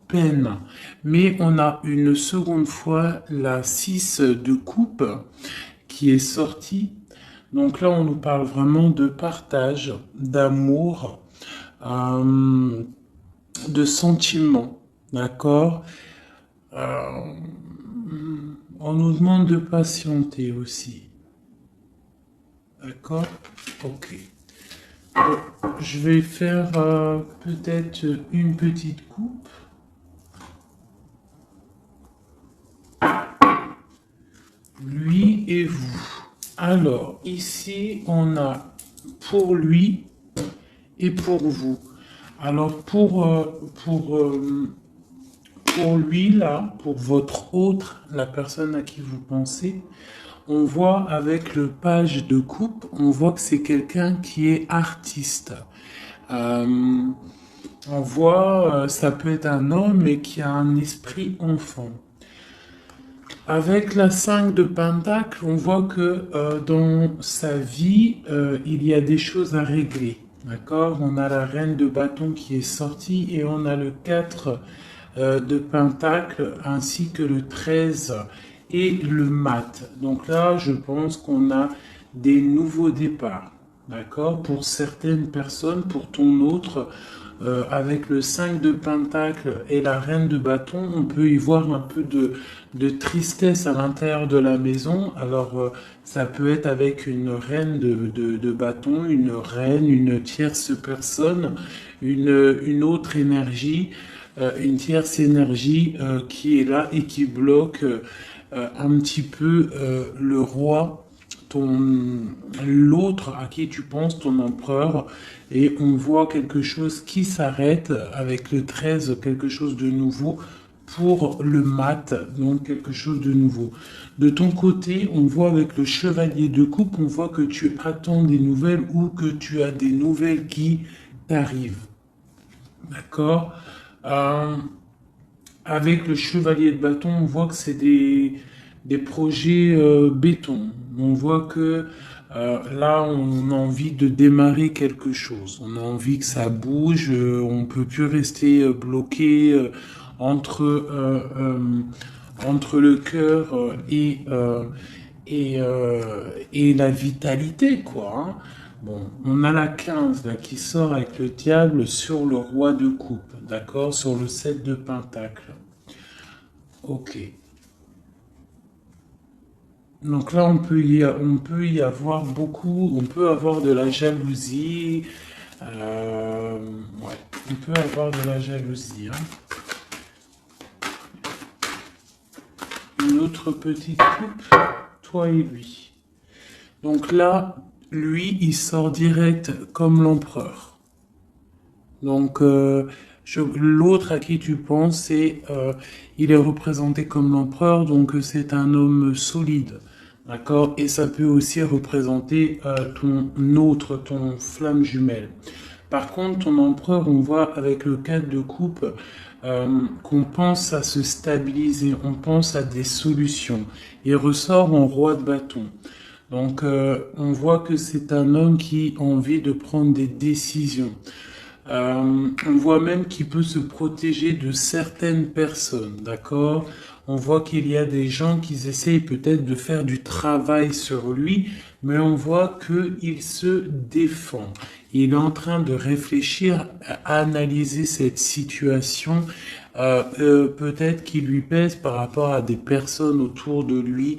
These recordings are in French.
peine. Mais on a une seconde fois la 6 de coupe qui est sortie. Donc là, on nous parle vraiment de partage, d'amour, euh, de sentiments. D'accord? Euh, on nous demande de patienter aussi. D'accord? Ok. Je vais faire peut-être une petite coupe. Lui et vous. Alors, ici, on a pour lui et pour vous. Alors, pour lui, là, pour votre autre, la personne à qui vous pensez, on voit avec le page de coupe, on voit que c'est quelqu'un qui est artiste. Euh, on voit, ça peut être un homme et qui a un esprit enfant. Avec la 5 de Pentacle, on voit que dans sa vie, il y a des choses à régler. D'accord? On a la reine de bâton qui est sortie et on a le 4 de Pentacle ainsi que le 13 et le mat. Donc là, je pense qu'on a des nouveaux départs. D'accord? Pour certaines personnes, pour ton autre, avec le 5 de Pentacle et la reine de bâton, on peut y voir un peu de tristesse à l'intérieur de la maison. Alors, ça peut être avec une reine de bâton, une reine, une tierce personne, une autre énergie, une tierce énergie qui est là et qui bloque un petit peu le roi, l'autre à qui tu penses, ton empereur, et on voit quelque chose qui s'arrête avec le 13, quelque chose de nouveau pour le mat, donc quelque chose de nouveau. De ton côté, on voit avec le chevalier de coupe, on voit que tu attends des nouvelles ou que tu as des nouvelles qui t'arrivent. D'accord? Euh, Avec le chevalier de bâton, on voit que c'est des projets béton. On voit que là, on a envie de démarrer quelque chose. On a envie que ça bouge. On peut plus rester bloqué entre le cœur et la vitalité, quoi. Hein. Bon, on a la 15 là, qui sort avec le diable sur le roi de coupe, d'accord? Sur le 7 de pentacle. Ok. Donc là, on peut y avoir beaucoup, on peut avoir de la jalousie. Ouais, on peut avoir de la jalousie. Hein. Une autre petite coupe, toi et lui. Donc là, lui, il sort direct comme l'empereur. Donc, l'autre à qui tu penses, il est représenté comme l'empereur, donc c'est un homme solide, d'accord? Et ça peut aussi représenter ton autre, ton flamme jumelle. Par contre, ton empereur, on voit avec le 4 de coupe qu'on pense à se stabiliser, on pense à des solutions. Il ressort en roi de bâton. Donc, on voit que c'est un homme qui a envie de prendre des décisions. On voit même qu'il peut se protéger de certaines personnes, d'accord? On voit qu'il y a des gens qui essayent peut-être de faire du travail sur lui, mais on voit qu'il se défend. Il est en train de réfléchir à analyser cette situation, peut-être qui lui pèse par rapport à des personnes autour de lui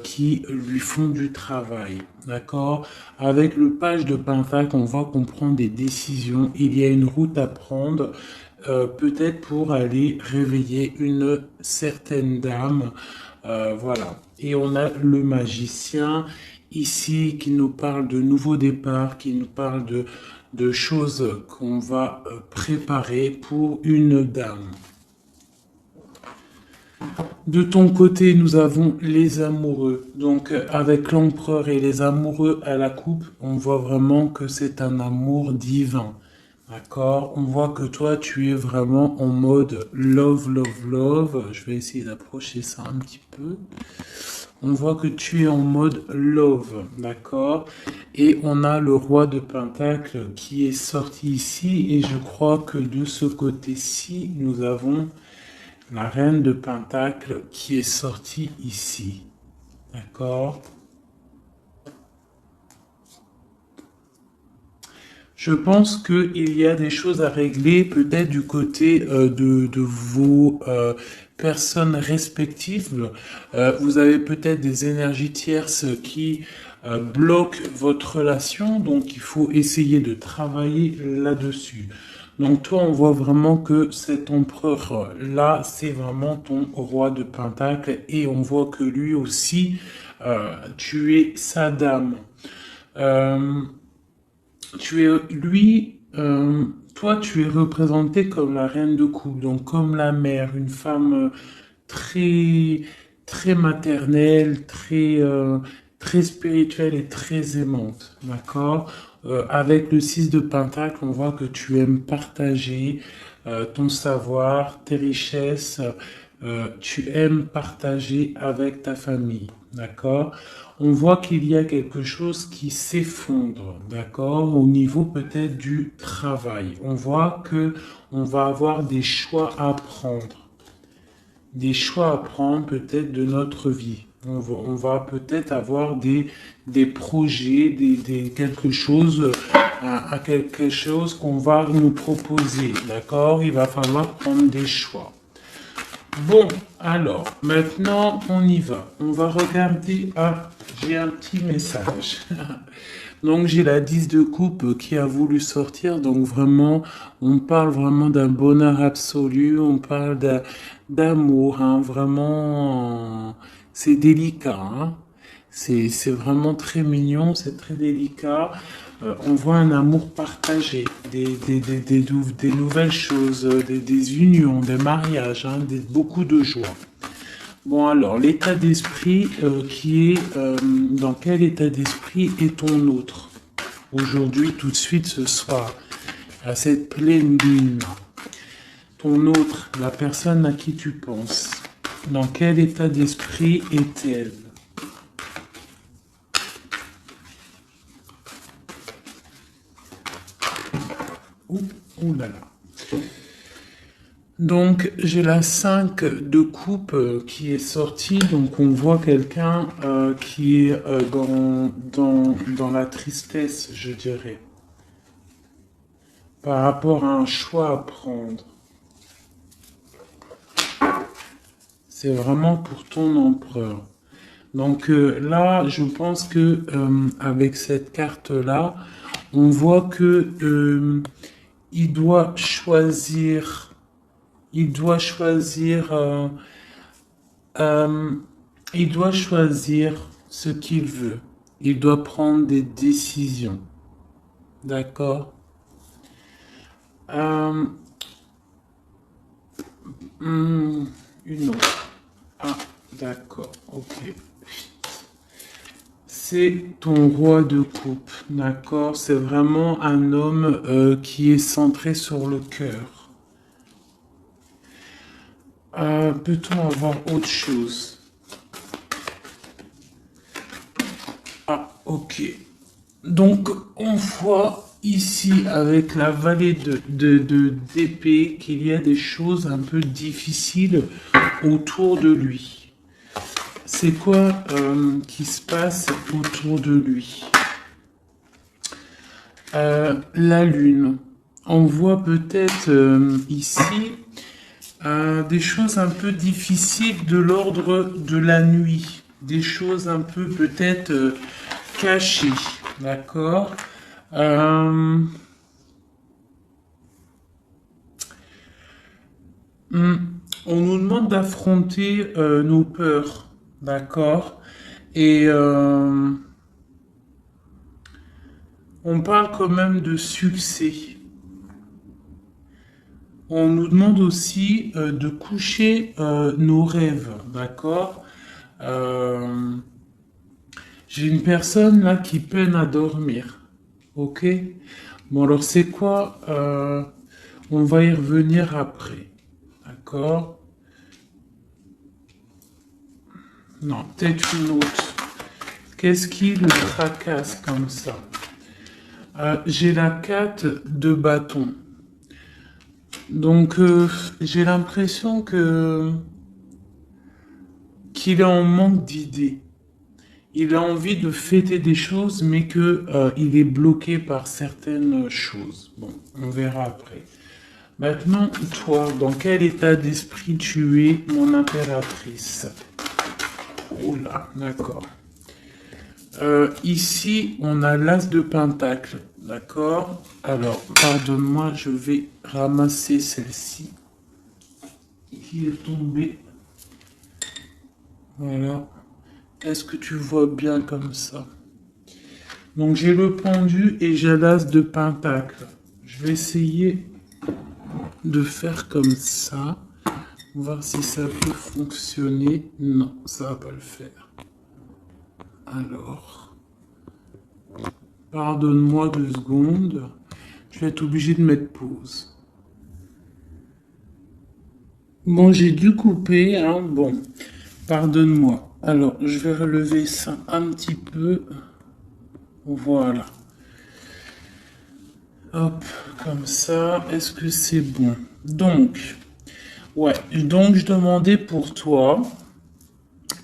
qui lui font du travail. D'accord? Avec le page de Pentacle, on voit qu'on prend des décisions. Il y a une route à prendre, peut-être pour aller réveiller une certaine dame. Voilà. Et on a le magicien ici qui nous parle de nouveaux départs, qui nous parle de choses qu'on va préparer pour une dame. De ton côté, nous avons les amoureux. Donc, avec l'empereur et les amoureux à la coupe, on voit vraiment que c'est un amour divin. D'accord? On voit que toi, tu es vraiment en mode love, love, love. Je vais essayer d'approcher ça un petit peu. On voit que tu es en mode love, d'accord? Et on a le roi de Pentacle qui est sorti ici. Et je crois que de ce côté-ci, nous avons la reine de Pentacle qui est sortie ici. D'accord? Je pense qu'il y a des choses à régler peut-être du côté de vos personnes respectives. Vous avez peut-être des énergies tierces qui bloquent votre relation, donc il faut essayer de travailler là-dessus. Donc toi, on voit vraiment que cet empereur-là, c'est vraiment ton roi de Pentacle et on voit que lui aussi, tu es sa dame. Euh, toi, tu es représentée comme la reine de coupe, donc comme la mère, une femme très, très maternelle, très spirituelle et très aimante, d'accord? Avec le 6 de Pentacle, on voit que tu aimes partager ton savoir, tes richesses, tu aimes partager avec ta famille, d'accord? On voit qu'il y a quelque chose qui s'effondre, d'accord, au niveau peut-être du travail. On voit que on va avoir des choix à prendre peut-être de notre vie. On va peut-être avoir des projets, quelque chose, à quelque chose qu'on va nous proposer, d'accord? Il va falloir prendre des choix. Bon, alors, maintenant, on y va. On va regarder. Ah, j'ai un petit message. Donc, j'ai la 10 de coupe qui a voulu sortir. Donc, vraiment, on parle vraiment d'un bonheur absolu. On parle d'amour, hein. Vraiment, c'est délicat, hein. C'est vraiment très mignon, c'est très délicat. On voit un amour partagé, des nouvelles choses, des unions, des mariages, hein, beaucoup de joie. Bon alors, l'état d'esprit dans quel état d'esprit est ton autre? Aujourd'hui, tout de suite, ce soir, à cette pleine lune, ton autre, la personne à qui tu penses, dans quel état d'esprit est-elle? Ouh là là. Donc j'ai la 5 de coupe qui est sortie, donc on voit quelqu'un qui est dans la tristesse, je dirais, par rapport à un choix à prendre. C'est vraiment pour ton empereur. Donc là, je pense que avec cette carte-là, on voit que il doit choisir, il doit choisir, euh, il doit choisir ce qu'il veut. Il doit prendre des décisions. D'accord? Euh, une autre. Ah, d'accord. Ok. C'est ton roi de coupe, d'accord? C'est vraiment un homme qui est centré sur le cœur. Peut-on avoir autre chose? Ah, ok. Donc, on voit ici avec la vallée d'épée qu'il y a des choses un peu difficiles autour de lui. C'est quoi qui se passe autour de lui? La lune. On voit peut-être ici des choses un peu difficiles de l'ordre de la nuit. Des choses un peu peut-être cachées. D'accord? Euh, on nous demande d'affronter nos peurs. D'accord? Et on parle quand même de succès. On nous demande aussi de coucher nos rêves, d'accord? Euh, j'ai une personne là qui peine à dormir, ok? Bon alors c'est quoi? On va y revenir après, d'accord? Non, peut-être une autre. Qu'est-ce qui le tracasse comme ça? J'ai la 4 de bâton. Donc, j'ai l'impression que qu'il est en manque d'idées. Il a envie de fêter des choses, mais que il est bloqué par certaines choses. Bon, on verra après. Maintenant, toi, dans quel état d'esprit tu es, mon impératrice? Oula, d'accord. Ici, on a l'as de pentacle, d'accord? Alors, pardonne-moi, je vais ramasser celle-ci qui est tombée. Voilà. Est-ce que tu vois bien comme ça? Donc, j'ai le pendu et j'ai l'as de pentacle. Je vais essayer de faire comme ça. Voir si ça peut fonctionner. Non, ça va pas le faire. Alors, pardonne-moi 2 secondes. Je vais être obligé de mettre pause. Bon, j'ai dû couper, hein. Bon, pardonne-moi. Alors, je vais relever ça un petit peu. Voilà. Hop, comme ça. Est-ce que c'est bon? Donc, ouais. Donc, je demandais pour toi.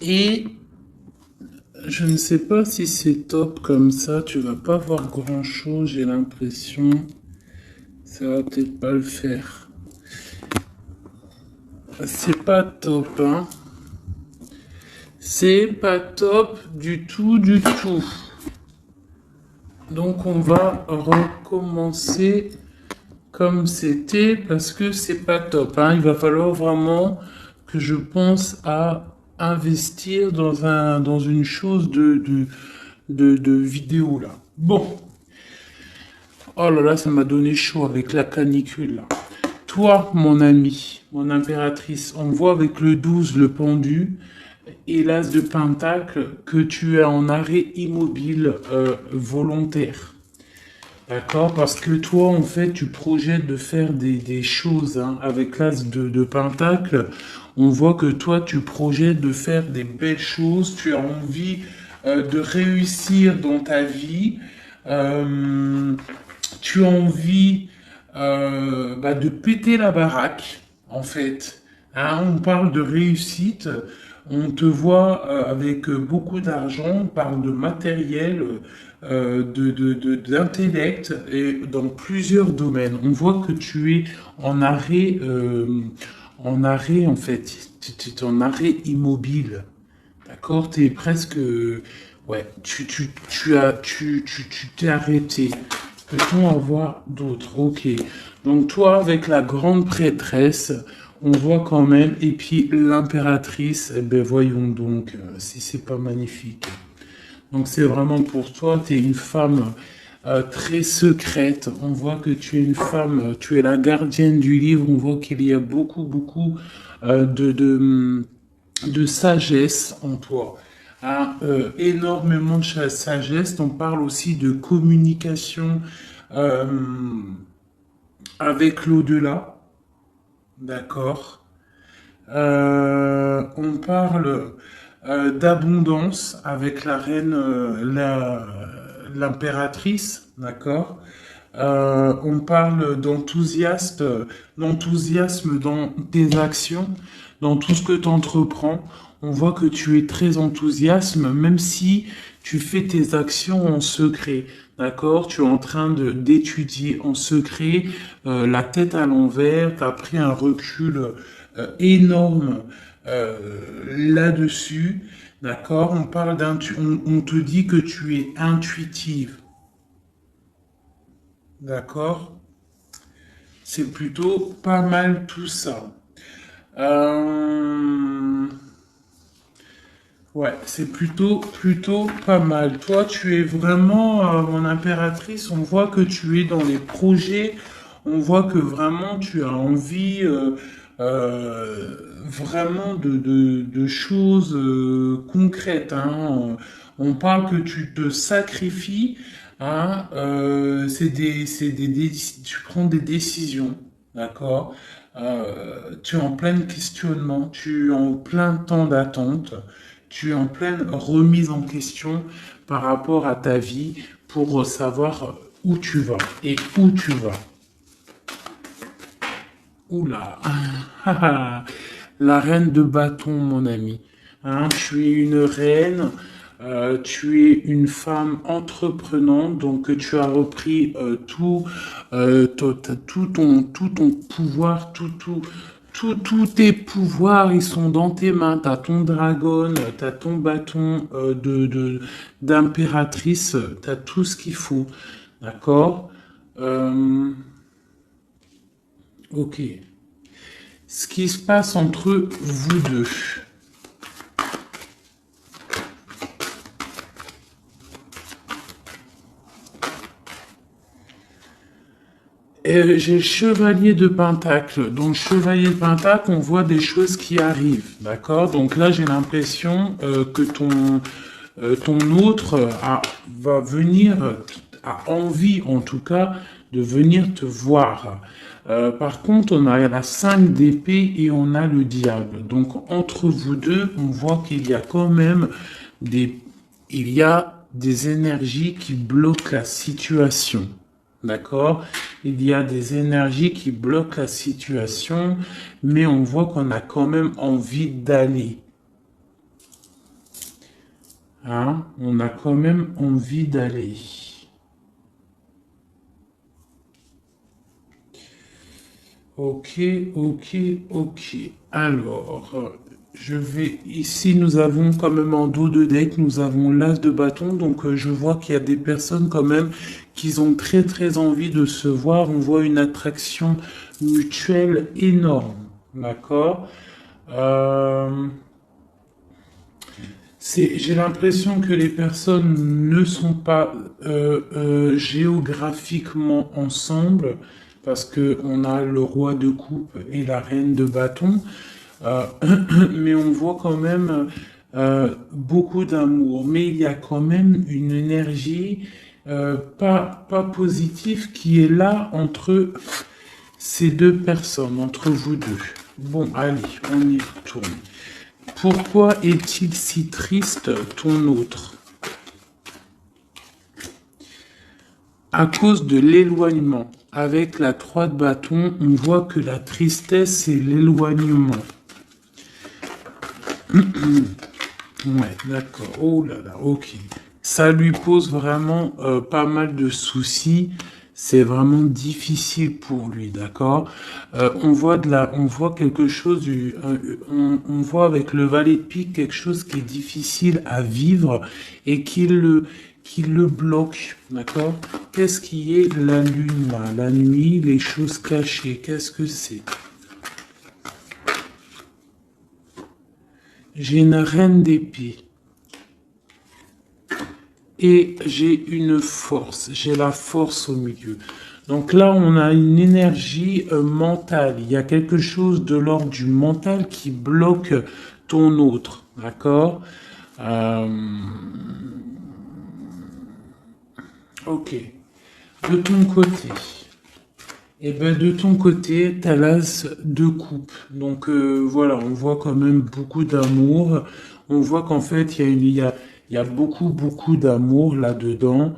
Et je ne sais pas si c'est top comme ça. Tu vas pas voir grand-chose, j'ai l'impression. Ça va peut-être pas le faire. C'est pas top, hein. C'est pas top du tout, du tout. Donc on va recommencer comme c'était parce que c'est pas top, hein. Il va falloir vraiment que je pense à investir dans une chose de vidéo là. Bon. Oh là là, ça m'a donné chaud avec la canicule là. Toi, mon ami, mon impératrice, on voit avec le 12, le pendu, et l'as de pentacle, que tu es en arrêt immobile volontaire. D'accord? Parce que toi, en fait, tu projettes de faire des choses, hein. Avec l'as de pentacle, on voit que toi, tu projettes de faire des belles choses, tu as envie de réussir dans ta vie. Euh, Tu as envie de péter la baraque, en fait. Hein, on parle de réussite, on te voit avec beaucoup d'argent, on parle de matériel, d'intellect, et dans plusieurs domaines. On voit que tu es en arrêt en fait, tu es en arrêt immobile. D'accord? Tu es presque, ouais, tu t'es arrêté. Peut-on avoir d'autres? Ok. Donc toi, avec la grande prêtresse, on voit quand même, et puis l'impératrice, eh ben voyons donc si c'est pas magnifique. Donc c'est vraiment pour toi, tu es une femme très secrète. On voit que tu es une femme, tu es la gardienne du livre. On voit qu'il y a beaucoup de sagesse en toi. Hein, énormément de sagesse. On parle aussi de communication euh, avec l'au-delà. D'accord. On parle d'abondance avec la reine, l'impératrice, d'accord. On parle d'enthousiasme dans tes actions, dans tout ce que tu entreprends. On voit que tu es très enthousiaste, même si tu fais tes actions en secret. D'accord? Tu es en train d'étudier en secret, la tête à l'envers, tu as pris un recul énorme là-dessus. D'accord? On te dit que tu es intuitive. D'accord? C'est plutôt pas mal tout ça. Euh, Ouais, c'est plutôt pas mal. Toi, tu es vraiment mon impératrice. On voit que tu es dans les projets. On voit que vraiment tu as envie vraiment de choses concrètes, hein. On parle que tu te sacrifies, hein. Tu prends des décisions, d'accord? Tu es en plein questionnement, tu es en plein temps d'attente. tu es en pleine remise en question par rapport à ta vie pour savoir où tu vas et où tu vas. Oula, la reine de bâton, mon ami. Hein, tu es une reine, tu es une femme entreprenante, donc tu as repris tout ton pouvoir, tous tes pouvoirs, ils sont dans tes mains. T'as ton dragon, t'as ton bâton d'impératrice, t'as tout ce qu'il faut, d'accord? Euh, ok. Ce qui se passe entre vous deux. J'ai le chevalier de Pentacle. Donc, chevalier de Pentacle, on voit des choses qui arrivent. D'accord? Donc là, j'ai l'impression que ton autre va venir, a envie en tout cas, de venir te voir. Par contre, on a la 5 d'épée et on a le diable. Donc, entre vous deux, on voit qu'il y a quand même il y a des énergies qui bloquent la situation. D'accord? Il y a des énergies qui bloquent la situation, mais on voit qu'on a quand même envie d'aller. Hein? On a quand même envie d'aller. Ok, ok, ok. Alors, ici, nous avons quand même en dos de deck, nous avons l'as de bâton. Donc, je vois qu'il y a des personnes quand même qui ont très très envie de se voir. On voit une attraction mutuelle énorme. D'accord? Euh, j'ai l'impression que les personnes ne sont pas géographiquement ensemble parce que on a le roi de coupe et la reine de bâton, Euh, mais on voit quand même beaucoup d'amour. Mais il y a quand même une énergie pas positive qui est là entre ces deux personnes, entre vous deux. Bon, allez, on y retourne. Pourquoi est-il si triste, ton autre? À cause de l'éloignement. Avec la 3 de bâton, on voit que la tristesse, c'est l'éloignement. Ouais, d'accord. Oh là là, ok. Ça lui pose vraiment pas mal de soucis. C'est vraiment difficile pour lui, d'accord. On voit quelque chose on voit avec le valet de pique quelque chose qui est difficile à vivre et qui le bloque, d'accord. Qu'est-ce qui est la lune là, la nuit, les choses cachées, qu'est-ce que c'est? J'ai une reine d'épée. Et j'ai une force, j'ai la force au milieu. Donc là, on a une énergie mentale. Il y a quelque chose de l'ordre du mental qui bloque ton autre, d'accord? Euh, ok. De ton côté, eh ben de ton côté, t'as l'as de coupe. Donc voilà, on voit quand même beaucoup d'amour. On voit qu'en fait, il y a beaucoup d'amour là-dedans.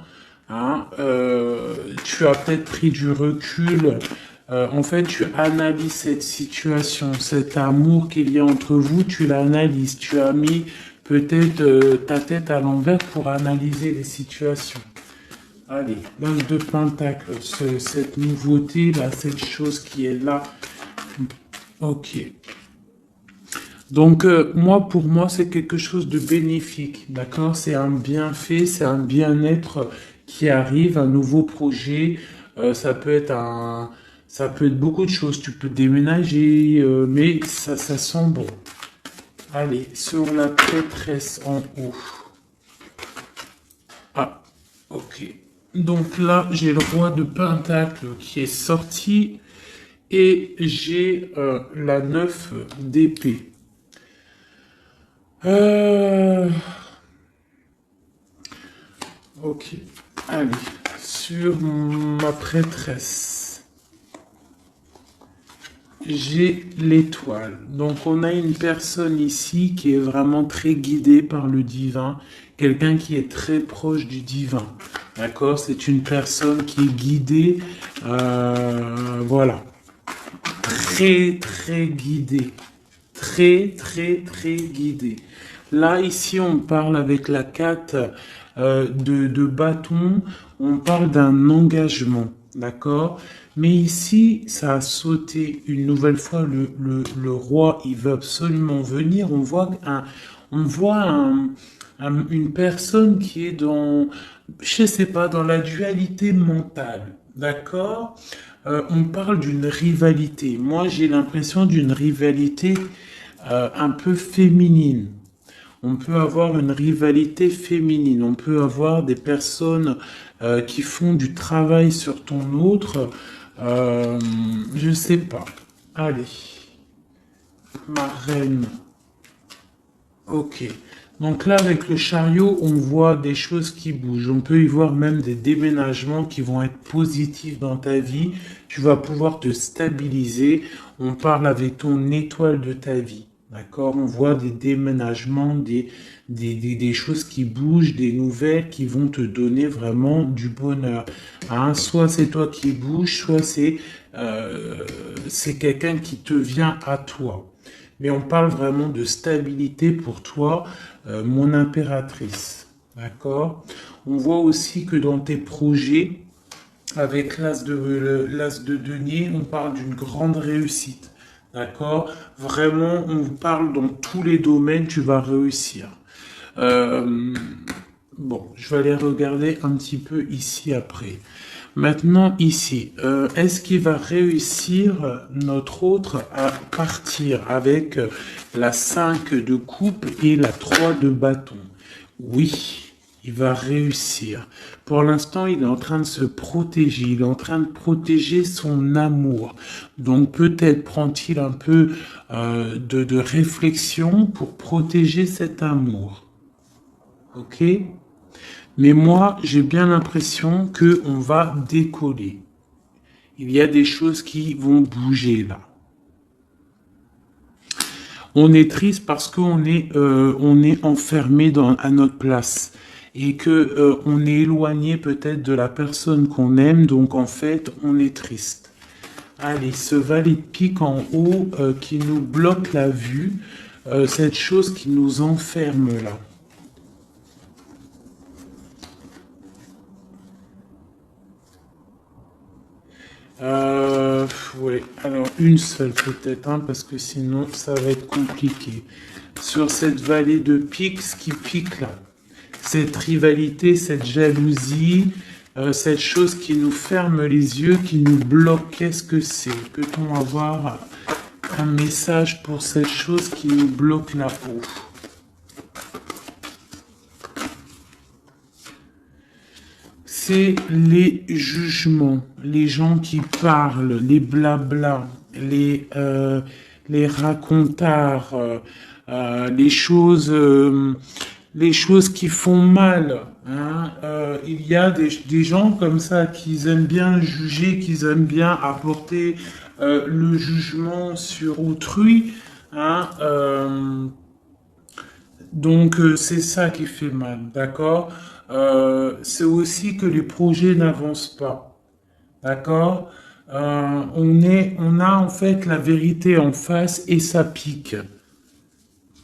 Hein. Tu as peut-être pris du recul. En fait, tu analyses cette situation, cet amour qu'il y a entre vous, tu l'analyses. Tu as mis peut-être ta tête à l'envers pour analyser les situations. Allez, l'as de pentacle, cette nouveauté là, cette chose qui est là. Ok. Donc moi, pour moi, c'est quelque chose de bénéfique, d'accord? C'est un bienfait, c'est un bien-être qui arrive, un nouveau projet. Ça peut être beaucoup de choses. Tu peux déménager, mais ça sent bon. Allez, sur la prêtresse en haut. Ah, ok. Donc là, j'ai le roi de Pentacle qui est sorti et j'ai la 9 d'épée. Ok. Allez, sur ma prêtresse, j'ai l'étoile. Donc, on a une personne ici qui est vraiment très guidée par le divin. Quelqu'un qui est très proche du divin. D'accord? C'est une personne qui est guidée. Voilà. Très, très guidée. Très, très, très guidée. Là, ici, on parle avec la 4 de bâton. On parle d'un engagement. D'accord? Mais ici, ça a sauté une nouvelle fois. Le roi, il veut absolument venir. On voit une personne qui est dans, je sais pas, dans la dualité mentale. D'accord? On parle d'une rivalité. Moi, j'ai l'impression d'une rivalité un peu féminine. On peut avoir une rivalité féminine. On peut avoir des personnes qui font du travail sur ton autre. Je sais pas. Allez. Ma reine. Ok. Donc là, avec le chariot, on voit des choses qui bougent. On peut y voir même des déménagements qui vont être positifs dans ta vie. Tu vas pouvoir te stabiliser. On parle avec ton étoile de ta vie. D'accord? On voit des déménagements, des choses qui bougent, des nouvelles qui vont te donner vraiment du bonheur. Hein? Soit c'est toi qui bouges, soit c'est quelqu'un qui te vient à toi. Mais on parle vraiment de stabilité pour toi, mon impératrice. D'accord? On voit aussi que dans tes projets, avec l'as de denier, on parle d'une grande réussite. D'accord? Vraiment, on parle dans tous les domaines, tu vas réussir. Euh, bon, je vais aller regarder un petit peu ici après. Maintenant, ici, est-ce qu'il va réussir notre autre à partir avec la 5 de coupe et la 3 de bâton? Oui, il va réussir. Pour l'instant, il est en train de se protéger. Il est en train de protéger son amour. Donc peut-être prend-il un peu de réflexion pour protéger cet amour. Ok? Mais moi, j'ai bien l'impression que on va décoller. Il y a des choses qui vont bouger là. On est triste parce on est enfermé à notre place et que on est éloigné peut-être de la personne qu'on aime. Donc en fait, on est triste. Allez, ce valet de pique en haut qui nous bloque la vue, cette chose qui nous enferme là. Ouais, alors une seule peut-être, hein, parce que sinon ça va être compliqué. Sur cette vallée de pique, ce qui pique là, cette rivalité, cette jalousie, cette chose qui nous ferme les yeux, qui nous bloque, qu'est-ce que c'est? Peut-on avoir un message pour cette chose qui nous bloque là-haut? C'est les jugements, les gens qui parlent, les blablas, les racontards, les choses qui font mal. Hein. Il y a des gens comme ça qui aiment bien juger, qui aiment bien apporter le jugement sur autrui. Hein. Donc c'est ça qui fait mal, d'accord? C'est aussi que les projets n'avancent pas, d'accord? On a en fait la vérité en face et ça pique.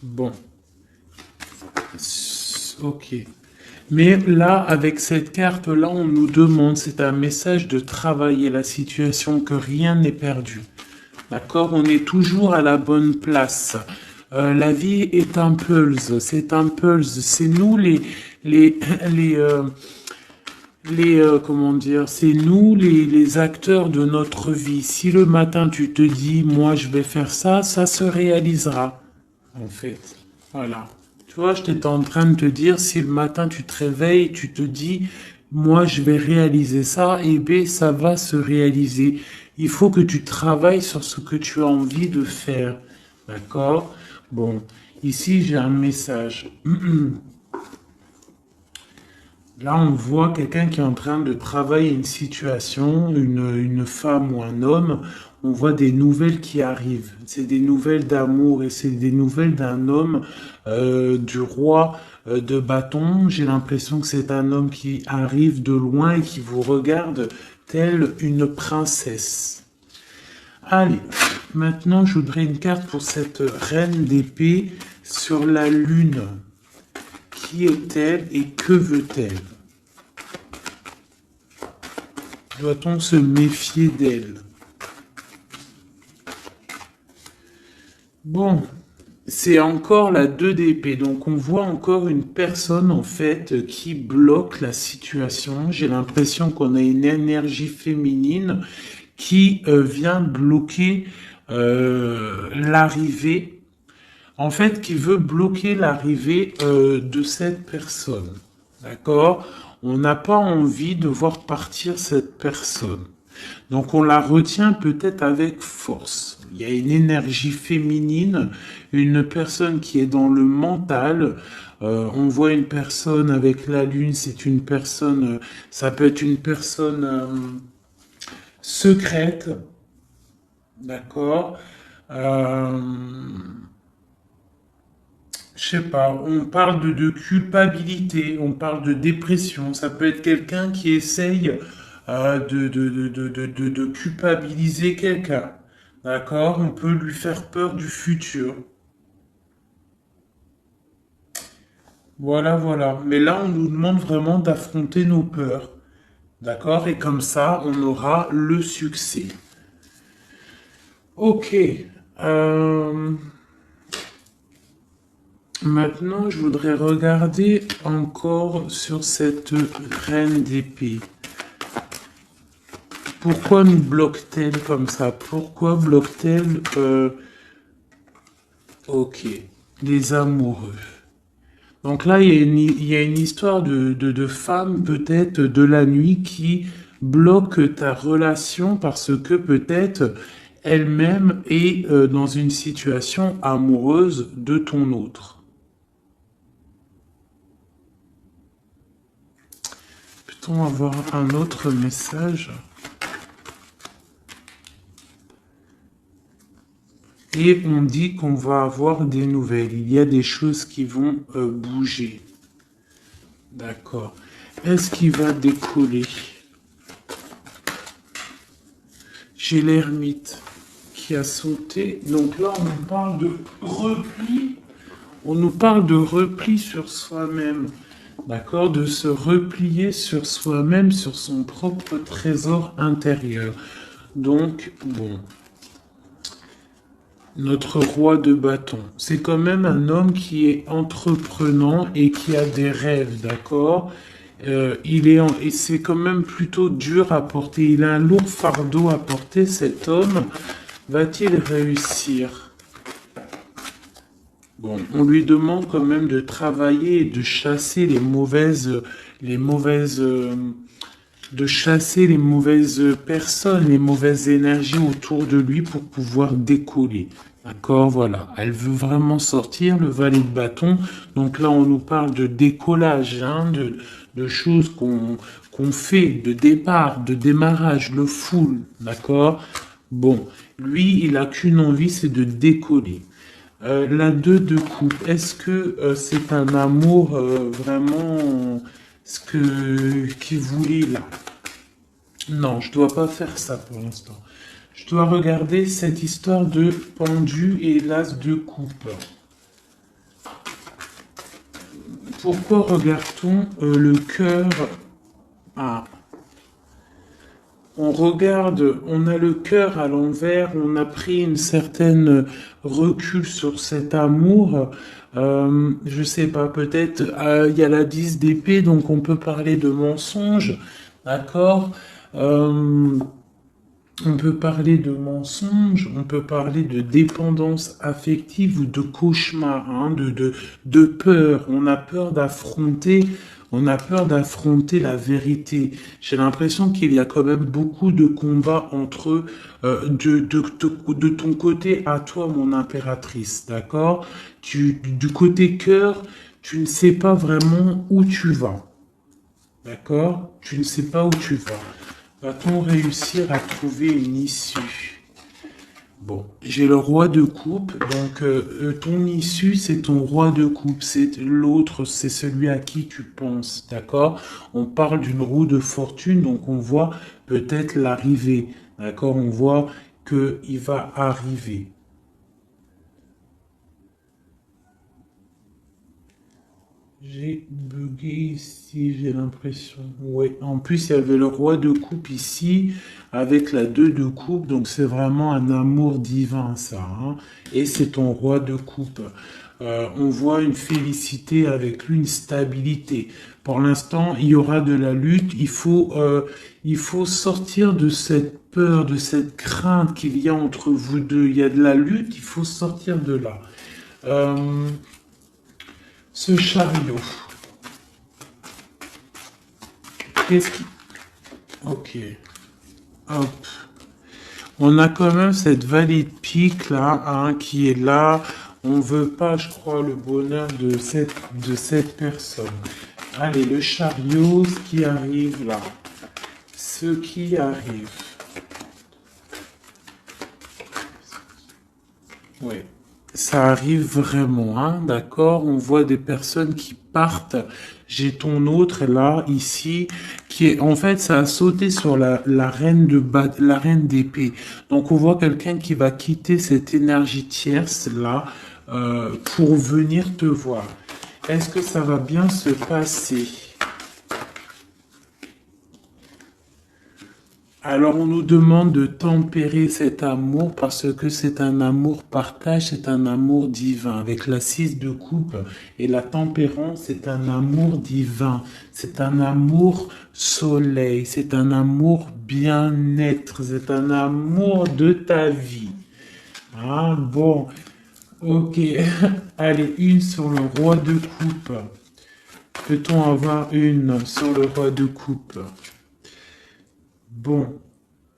Bon, ok. Mais là, avec cette carte-là, on nous demande, c'est un message de travailler la situation, que rien n'est perdu. D'accord? On est toujours à la bonne place. La vie est un pulse, c'est un pulse. C'est nous les, les, comment dire, c'est nous les acteurs de notre vie. Si le matin tu te dis, moi je vais faire ça, ça se réalisera. En fait, voilà. Tu vois, j'étais en train de te dire, si le matin tu te réveilles, tu te dis, moi je vais réaliser ça, et bien ça va se réaliser. Il faut que tu travailles sur ce que tu as envie de faire. D'accord? Bon, ici j'ai un message. Là, on voit quelqu'un qui est en train de travailler une situation, une femme ou un homme. on voit des nouvelles qui arrivent. C'est des nouvelles d'amour et c'est des nouvelles d'un homme, du roi de bâton. J'ai l'impression que c'est un homme qui arrive de loin et qui vous regarde telle une princesse. Allez, maintenant je voudrais une carte pour cette reine d'épée sur la lune. Qui est-elle et que veut-elle? Doit-on se méfier d'elle? Bon, c'est encore la 2 d'épée, donc on voit encore une personne en fait qui bloque la situation. J'ai l'impression qu'on a une énergie féminine qui vient bloquer l'arrivée, en fait qui veut bloquer l'arrivée de cette personne. D'accord? On n'a pas envie de voir partir cette personne. Donc on la retient peut-être avec force. Il y a une énergie féminine, une personne qui est dans le mental. On voit une personne avec la lune, c'est une personne, ça peut être une personne secrète, d'accord. Je sais pas, on parle de culpabilité, on parle de dépression, ça peut être quelqu'un qui essaye de culpabiliser quelqu'un, d'accord? On peut lui faire peur du futur. Voilà, voilà. Mais là, on nous demande vraiment d'affronter nos peurs, d'accord? Et comme ça, on aura le succès. Ok. Euh, Maintenant, je voudrais regarder encore sur cette reine d'épée. Pourquoi nous bloque-t-elle comme ça? Pourquoi bloque-t-elle ok, les amoureux. Donc là, il y a une histoire de femme, peut-être, de la nuit qui bloque ta relation parce que peut-être elle-même est dans une situation amoureuse de ton autre. Peut-on avoir un autre message? Et on dit qu'on va avoir des nouvelles. Il y a des choses qui vont bouger. D'accord. Est-ce qu'il va décoller? J'ai l'ermite qui a sauté. Donc là, on nous parle de repli. On nous parle de repli sur soi-même. D'accord? De se replier sur soi-même, sur son propre trésor intérieur. Donc, bon. Notre roi de bâton. C'est quand même un homme qui est entreprenant et qui a des rêves, d'accord? Et c'est quand même plutôt dur à porter. Il a un lourd fardeau à porter, cet homme. Va-t-il réussir? Bon, on lui demande quand même de travailler et de chasser de chasser les mauvaises personnes, les mauvaises énergies autour de lui pour pouvoir décoller. D'accord, voilà. Elle veut vraiment sortir, le valet de bâton. Donc là, on nous parle de décollage, hein, de choses qu'on fait, de départ, de démarrage, le full. D'accord? Bon, lui, il a qu'une envie, c'est de décoller. La 2 de coupe, est-ce que c'est un amour vraiment qu'il voulait là? Non, je dois pas faire ça pour l'instant. Je dois regarder cette histoire de pendu et l'as de coupe. Pourquoi regarde-t-on le cœur? Ah, on regarde, on a le cœur à l'envers, on a pris une certaine recul sur cet amour. Je sais pas, peut-être il y a la 10 d'épée, donc on peut parler de mensonge, d'accord? On peut parler de mensonge, on peut parler de dépendance affective ou de cauchemar, hein, de peur. On a peur d'affronter la vérité. J'ai l'impression qu'il y a quand même beaucoup de combats entre eux, de ton côté à toi, mon impératrice, d'accord? Du côté cœur, tu ne sais pas vraiment où tu vas, d'accord? Tu ne sais pas où tu vas. Va-t-on réussir à trouver une issue? Bon, j'ai le roi de coupe, donc ton issue, c'est ton roi de coupe, c'est l'autre, c'est celui à qui tu penses, d'accord? On parle d'une roue de fortune, donc on voit peut-être l'arrivée, d'accord? On voit que il va arriver. J'ai bugué ici, j'ai l'impression. Ouais, en plus, il y avait le roi de coupe ici, avec la 2 de coupe, donc c'est vraiment un amour divin, ça, hein. Et c'est ton roi de coupe. On voit une félicité avec lui, une stabilité. Pour l'instant, il y aura de la lutte. Il faut sortir de cette peur, de cette crainte qu'il y a entre vous deux. Il y a de la lutte, il faut sortir de là. Euh, ce chariot. Qu'est-ce qui... Ok. Hop. On a quand même cette vallée de pique là, hein, qui est là. On veut pas, je crois, le bonheur de cette personne. Allez, le chariot, ce qui arrive là. Ce qui arrive. Ouais. Ça arrive vraiment, hein, d'accord? On voit des personnes qui partent. J'ai ton autre là, ici, qui est, en fait, ça a sauté sur la reine la reine d'épée. Donc, on voit quelqu'un qui va quitter cette énergie tierce là, pour venir te voir. Est-ce que ça va bien se passer? Alors on nous demande de tempérer cet amour parce que c'est un amour partage, c'est un amour divin. Avec la 6 de coupe et la tempérance, c'est un amour divin. C'est un amour soleil, c'est un amour bien-être, c'est un amour de ta vie. Ah bon, ok. Allez, une sur le roi de coupe. Peut-on avoir une sur le roi de coupe? Bon,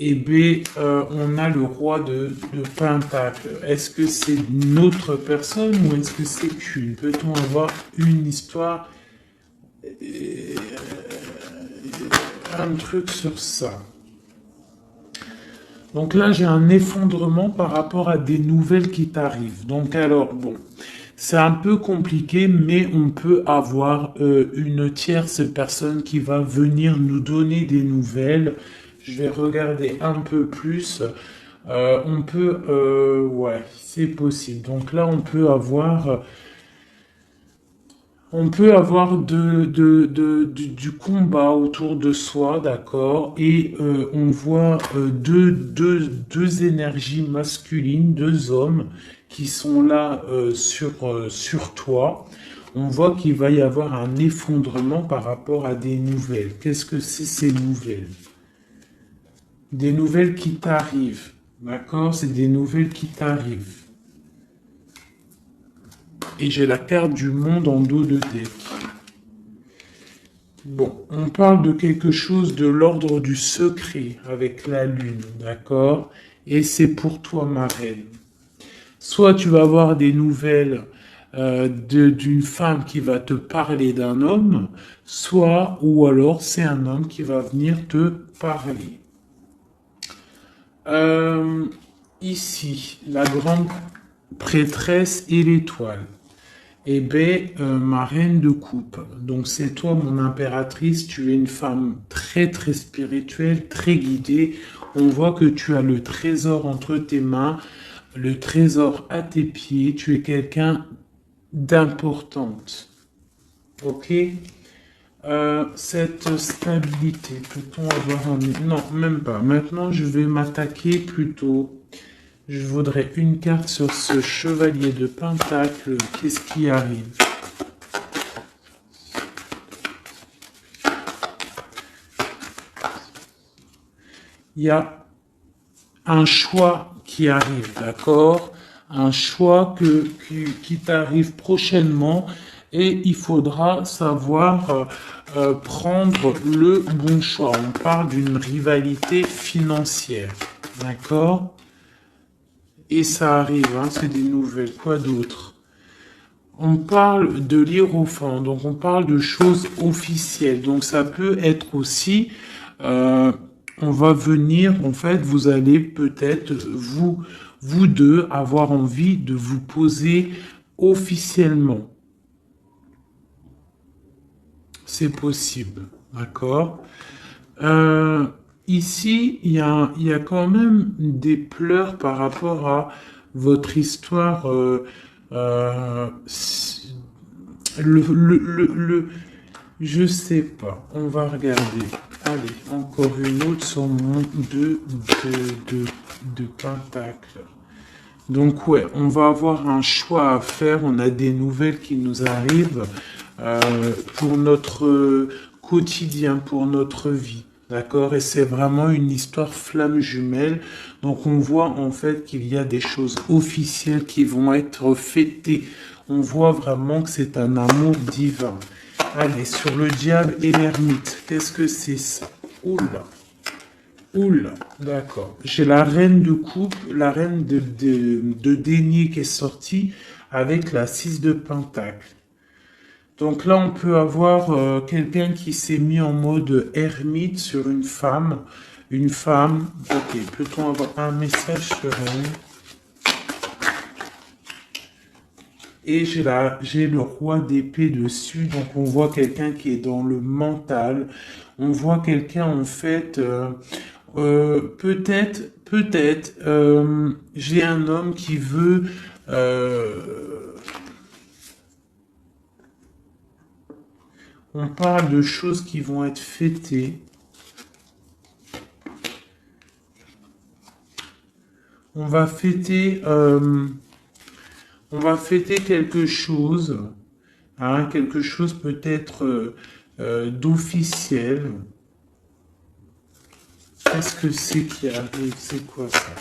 et B, on a le roi de Pentacle. Est-ce que c'est une autre personne ou est-ce que c'est qu'une? Peut-on avoir une histoire, un truc sur ça? Donc là, j'ai un effondrement par rapport à des nouvelles qui t'arrivent. Donc alors, bon, c'est un peu compliqué, mais on peut avoir une tierce personne qui va venir nous donner des nouvelles. Je vais regarder un peu plus. On peut, ouais, c'est possible. Donc là, on peut avoir du combat autour de soi, d'accord? Et on voit deux énergies masculines, deux hommes qui sont là sur toi. On voit qu'il va y avoir un effondrement par rapport à des nouvelles. Qu'est-ce que c'est ces nouvelles? Des nouvelles qui t'arrivent, d'accord? C'est des nouvelles qui t'arrivent. Et j'ai la carte du monde en dos de deck. Bon, on parle de quelque chose de l'ordre du secret avec la lune, d'accord? Et c'est pour toi, ma reine. Soit tu vas avoir des nouvelles d'une femme qui va te parler d'un homme, soit, ou alors c'est un homme qui va venir te parler. Ici, la grande prêtresse et l'étoile. Eh bien, ma reine de coupe. Donc, c'est toi, mon impératrice. Tu es une femme très, très spirituelle, très guidée. On voit que tu as le trésor entre tes mains, le trésor à tes pieds. Tu es quelqu'un d'importante. Ok? Cette stabilité, peut-on avoir un... Non, même pas. Maintenant, je vais m'attaquer plutôt. Je voudrais une carte sur ce chevalier de Pentacle. Qu'est-ce qui arrive? Il y a un choix qui arrive, d'accord? Un choix qui t'arrive prochainement et il faudra savoir prendre le bon choix. On parle d'une rivalité financière, d'accord? Et ça arrive, hein, c'est des nouvelles. Quoi d'autre? On parle de l'hiérophant, donc on parle de choses officielles. Donc ça peut être aussi, on va venir, en fait, vous allez peut-être vous deux, avoir envie de vous poser officiellement. C'est possible, d'accord? Ici, il y a quand même des pleurs par rapport à votre histoire. Je sais pas. On va regarder. Allez, encore une autre sur mon de pentacle. Donc ouais, on va avoir un choix à faire. On a des nouvelles qui nous arrivent pour notre quotidien, pour notre vie. D'accord? Et c'est vraiment une histoire flamme jumelle. Donc on voit en fait qu'il y a des choses officielles qui vont être fêtées. On voit vraiment que c'est un amour divin. Allez, sur le diable et l'ermite. Qu'est-ce que c'est ça? Oula. Oula, d'accord. J'ai la reine de coupe, la reine de denier qui est sortie avec la 6 de pentacle. Donc là, on peut avoir quelqu'un qui s'est mis en mode ermite sur une femme. Une femme. Ok, peut-on avoir un message sur elle? Et j'ai le roi d'épée dessus. Donc on voit quelqu'un qui est dans le mental. On voit quelqu'un en fait. Peut-être, j'ai un homme qui veut. On parle de choses qui vont être fêtées. On va fêter quelque chose, hein, quelque chose peut-être d'officiel. Qu'est-ce que c'est qui arrive? C'est quoi ça?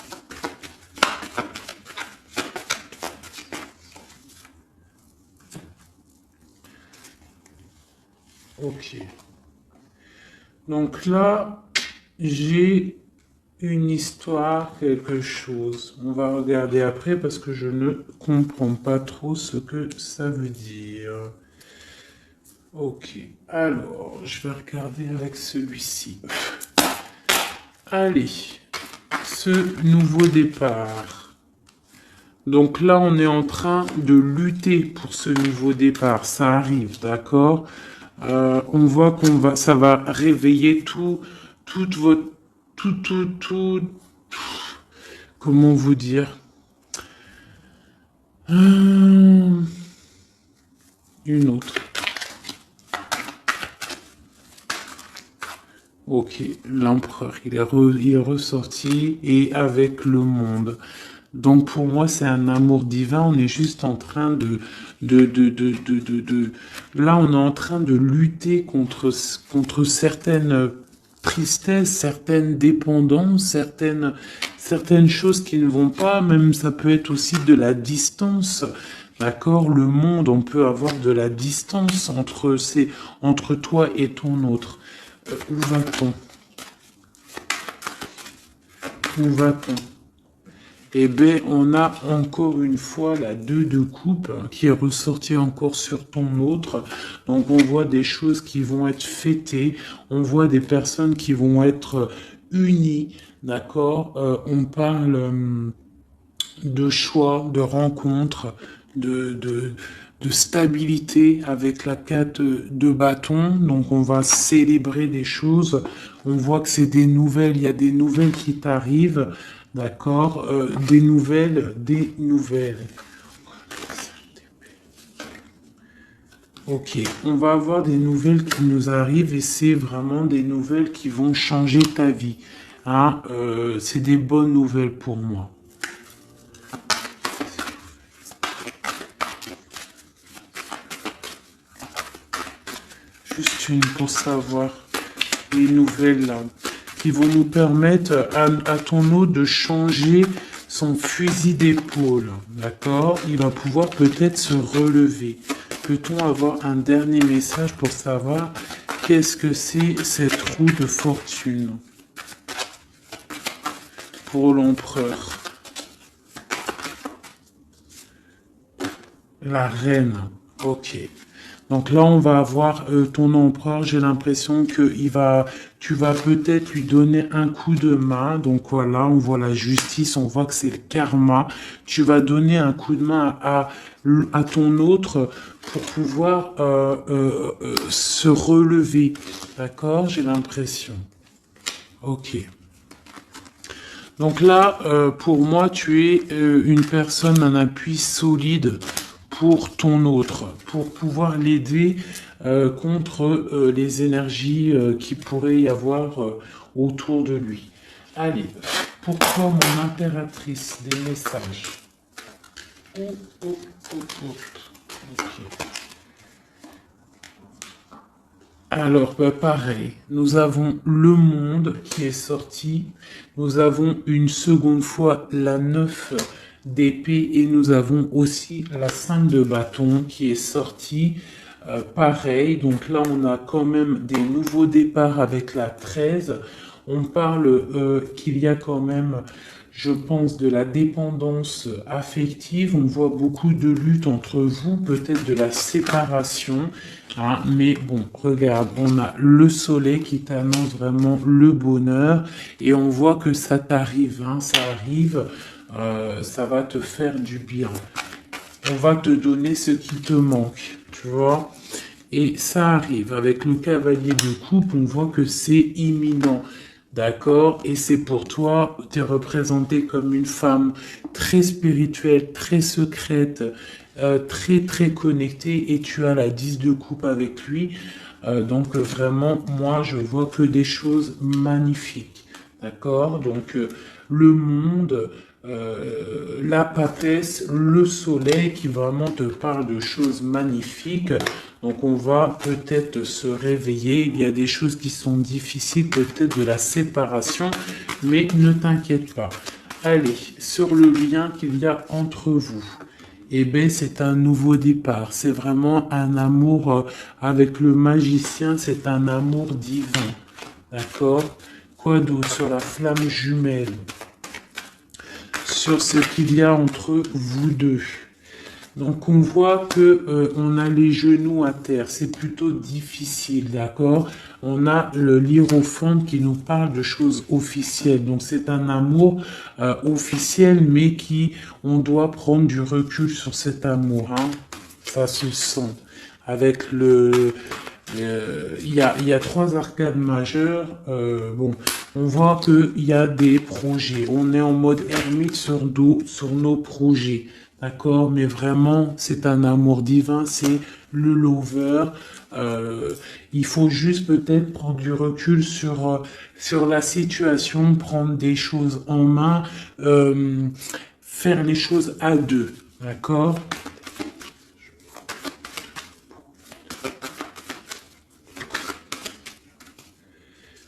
Ok. Donc là, j'ai une histoire, quelque chose. On va regarder après parce que je ne comprends pas trop ce que ça veut dire. Ok. Alors, je vais regarder avec celui-ci. Allez. Ce nouveau départ. Donc là, on est en train de lutter pour ce nouveau départ. Ça arrive, d'accord? On voit ça va réveiller toute votre, comment vous dire? Une autre. Ok, l'empereur, il est ressorti et avec le monde. Donc pour moi, c'est un amour divin. On est juste en train là, on est en train de lutter contre certaines tristesses, certaines dépendances, certaines choses qui ne vont pas. Même ça peut être aussi de la distance. D'accord? Le monde, on peut avoir de la distance entre toi et ton autre. Où va-t-on? Où va-t-on? Eh bien, on a encore une fois la 2 de coupe qui est ressortie encore sur ton autre. Donc, on voit des choses qui vont être fêtées. On voit des personnes qui vont être unies. D'accord? On parle de choix, de rencontres, de stabilité avec la 4 de bâton. Donc on va célébrer des choses. On voit que c'est des nouvelles, il y a des nouvelles qui t'arrivent. D'accord? Des nouvelles, des nouvelles. Ok, on va avoir des nouvelles qui nous arrivent et c'est vraiment des nouvelles qui vont changer ta vie. Hein? C'est des bonnes nouvelles pour moi. Juste une pour savoir les nouvelles là, qui vont nous permettre à ton eau de changer son fusil d'épaule. D'accord? Il va pouvoir peut-être se relever. Peut-on avoir un dernier message pour savoir qu'est-ce que c'est cette roue de fortune pour l'empereur? La reine. Ok. Donc là, on va avoir ton empereur. J'ai l'impression que tu vas peut-être lui donner un coup de main. Donc voilà, on voit la justice, on voit que c'est le karma. Tu vas donner un coup de main à ton autre pour pouvoir se relever. D'accord? J'ai l'impression. Ok. Donc là, pour moi, tu es une personne, un appui solide pour ton autre, pour pouvoir l'aider contre les énergies qui pourraient y avoir autour de lui. Allez, pour toi, mon impératrice, des messages. Oh, oh, oh, oh. Ok. Alors, bah, pareil, nous avons le monde qui est sorti, nous avons une seconde fois la 9 d'épée et nous avons aussi la 5 de bâton qui est sortie. Pareil, donc là on a quand même des nouveaux départs avec la 13. On parle qu'il y a quand même, je pense, de la dépendance affective. On voit beaucoup de lutte entre vous, peut-être de la séparation. Hein, mais bon, regarde, on a le soleil qui t'annonce vraiment le bonheur et on voit que ça t'arrive, hein, ça arrive, ça va te faire du bien. On va te donner ce qui te manque, tu vois. Et ça arrive. Avec le cavalier de coupe, on voit que c'est imminent. D'accord? Et c'est pour toi, tu es représentée comme une femme très spirituelle, très secrète, très très connectée et tu as la 10 de coupe avec lui. Donc vraiment, moi, je vois que des choses magnifiques. D'accord? Donc le monde, la papesse, le soleil qui vraiment te parle de choses magnifiques. Donc on va peut-être se réveiller. Il y a des choses qui sont difficiles, peut-être de la séparation, mais ne t'inquiète pas. Allez, sur le lien qu'il y a entre vous. Eh bien, c'est un nouveau départ. C'est vraiment un amour avec le magicien. C'est un amour divin. D'accord? Quoi d'autre sur la flamme jumelle? Sur ce qu'il y a entre vous deux. Donc on voit que on a les genoux à terre, c'est plutôt difficile, d'accord? On a le hiérophante qui nous parle de choses officielles. Donc c'est un amour officiel, mais qui on doit prendre du recul sur cet amour, hein? Ça se sent. Avec il y a trois arcades majeures. Bon, on voit qu'il y a des projets. On est en mode ermite sur nos projets. D'accord? Mais vraiment, c'est un amour divin, c'est le lover. Il faut juste peut-être prendre du recul sur la situation, prendre des choses en main, faire les choses à deux. D'accord?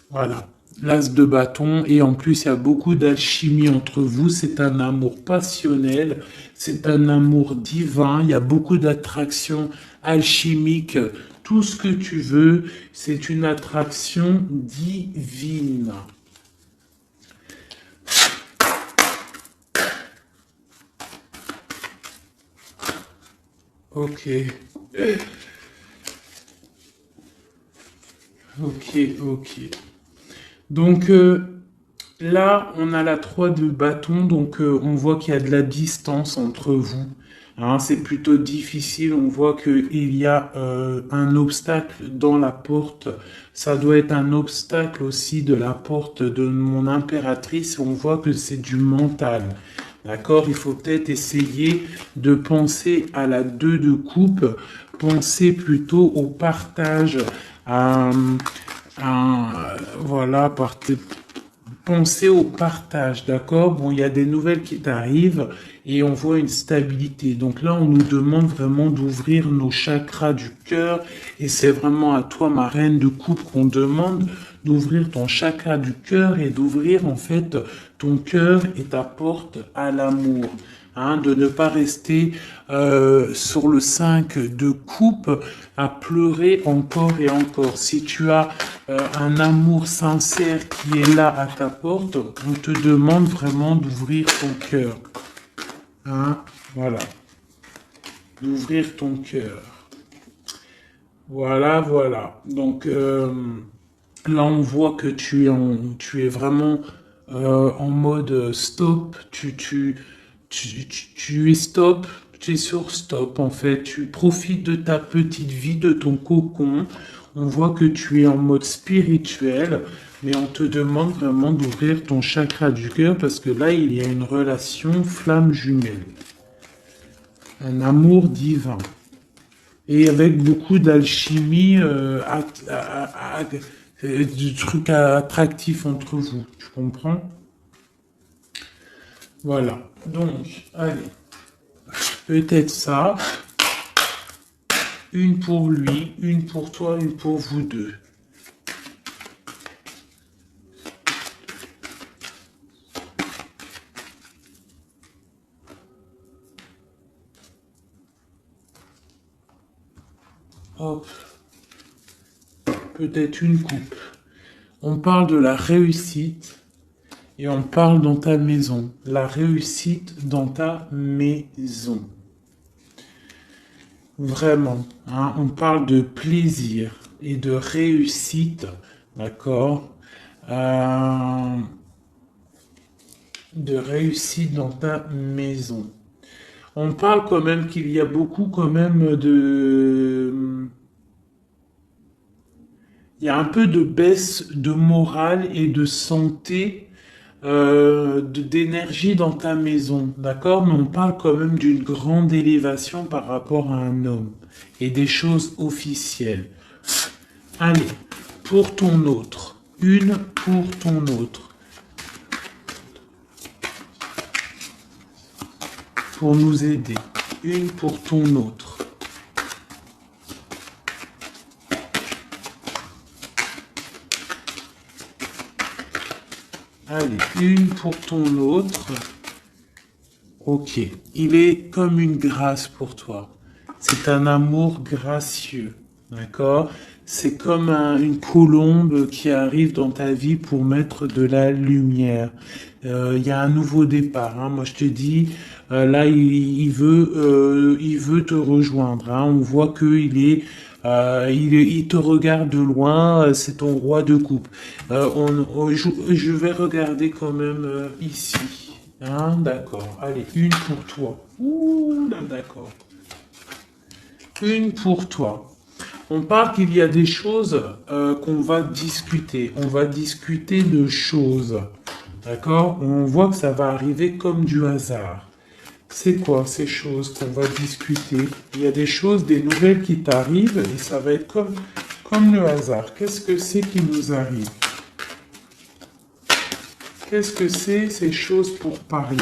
Voilà. L'as de bâton, et en plus, il y a beaucoup d'alchimie entre vous. C'est un amour passionnel, c'est un amour divin. Il y a beaucoup d'attraction alchimique. Tout ce que tu veux, c'est une attraction divine. Ok. Ok, ok. Donc là, on a la 3 de bâton, donc on voit qu'il y a de la distance entre vous. Hein, c'est plutôt difficile, on voit qu'il y a un obstacle dans la porte. Ça doit être un obstacle aussi de la porte de mon impératrice. On voit que c'est du mental. D'accord? Il faut peut-être essayer de penser à la 2 de coupe, penser plutôt au partage, à, voilà, penser au partage, d'accord? Bon, il y a des nouvelles qui t'arrivent et on voit une stabilité. Donc là, on nous demande vraiment d'ouvrir nos chakras du cœur et c'est vraiment à toi, ma reine de coupe, qu'on demande d'ouvrir ton chakra du cœur et d'ouvrir en fait ton cœur et ta porte à l'amour. Hein, de ne pas rester sur le 5 de coupe à pleurer encore et encore. Si tu as un amour sincère qui est là à ta porte, on te demande vraiment d'ouvrir ton cœur. Hein, voilà, d'ouvrir ton cœur. Voilà, voilà. Donc là, on voit que tu es vraiment en mode stop. Tu es stop. Tu es sur stop en fait. Tu profites de ta petite vie, de ton cocon. On voit que tu es en mode spirituel, mais on te demande vraiment d'ouvrir ton chakra du cœur parce que là, il y a une relation flamme jumelle, un amour divin. Et avec beaucoup d'alchimie, du truc attractif entre vous, tu comprends? Voilà. Donc, allez, peut-être ça. Une pour lui, une pour toi, une pour vous deux. Hop, peut-être une coupe. On parle de la réussite et on parle dans ta maison. La réussite dans ta maison. Vraiment, hein, on parle de plaisir et de réussite, d'accord? Euh, de réussite dans ta maison. On parle quand même qu'il y a beaucoup quand même de... Il y a un peu de baisse de morale et de santé, d'énergie dans ta maison, d'accord? Mais on parle quand même d'une grande élévation par rapport à un homme et des choses officielles. Allez, pour ton autre. Une pour ton autre. Pour nous aider. Une pour ton autre. Allez, une pour ton autre. Ok, il est comme une grâce pour toi. C'est un amour gracieux, d'accord? C'est comme une colombe qui arrive dans ta vie pour mettre de la lumière. Il y a un nouveau départ, hein. Moi, je te dis, là, il veut te rejoindre, hein. On voit qu'il est, il te regarde de loin. C'est ton roi de coupe. Je vais regarder quand même ici. Hein, d'accord. Allez, une pour toi. Ouh, là, d'accord. Une pour toi. On parle qu'il y a des choses qu'on va discuter. On va discuter de choses. D'accord? On voit que ça va arriver comme du hasard. C'est quoi ces choses qu'on va discuter? Il y a des choses, des nouvelles qui t'arrivent et ça va être comme le hasard. Qu'est-ce que c'est qui nous arrive? Qu'est-ce que c'est ces choses pour parler?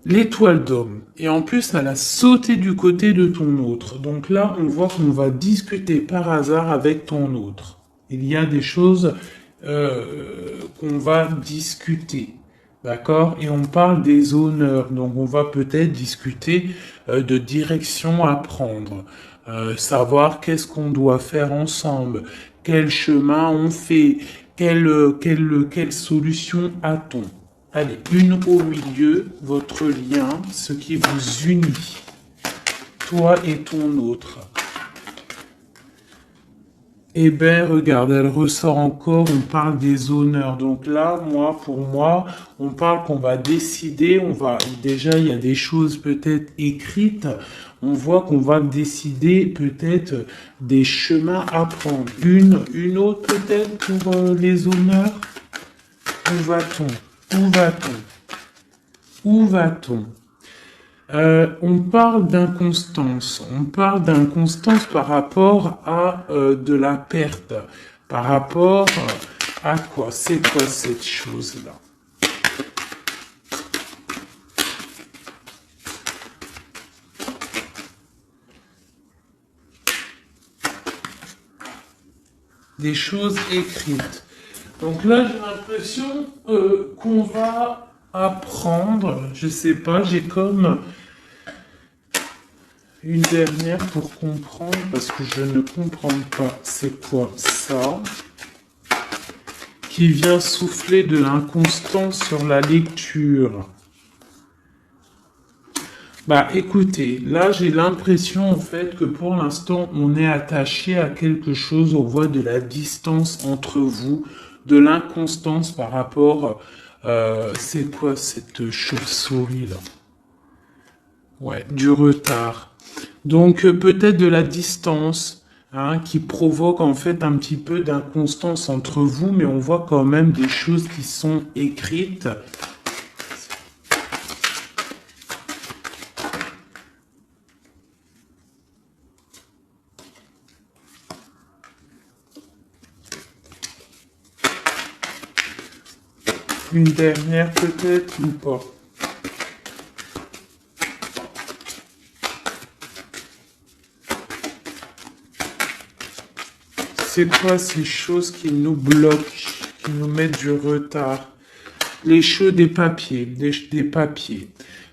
L'étoile d'homme. Et en plus, elle a sauté du côté de ton autre. Donc là, on voit qu'on va discuter par hasard avec ton autre. Il y a des choses qu'on va discuter. D'accord? Et on parle des honneurs. Donc on va peut-être discuter de direction à prendre. Savoir qu'est-ce qu'on doit faire ensemble. Quel chemin on fait. Quelle solution a-t-on? Allez, une au milieu, votre lien, ce qui vous unit, toi et ton autre. Eh ben, regarde, elle ressort encore, on parle des honneurs. Donc là, pour moi, on parle qu'on va décider, déjà, il y a des choses peut-être écrites, on voit qu'on va décider peut-être des chemins à prendre. Une autre peut-être pour les honneurs. Où va-t-on? Où va-t-on? Où va-t-on? On parle d'inconstance. On parle d'inconstance par rapport à de la perte. Par rapport à quoi? C'est quoi cette chose-là? Des choses écrites. Donc là, j'ai l'impression qu'on va apprendre. Je sais pas, j'ai comme une dernière pour comprendre, parce que je ne comprends pas c'est quoi ça, qui vient souffler de l'inconstance sur la lecture. Bah écoutez, là j'ai l'impression en fait que pour l'instant on est attaché à quelque chose, on voit de la distance entre vous, de l'inconstance par rapport, c'est quoi cette chauve-souris là? Ouais, du retard. Donc peut-être de la distance, hein, qui provoque en fait un petit peu d'inconstance entre vous, mais on voit quand même des choses qui sont écrites. Une dernière peut-être ou pas? C'est quoi ces choses qui nous bloquent, qui nous mettent du retard? Les choses des papiers, des papiers.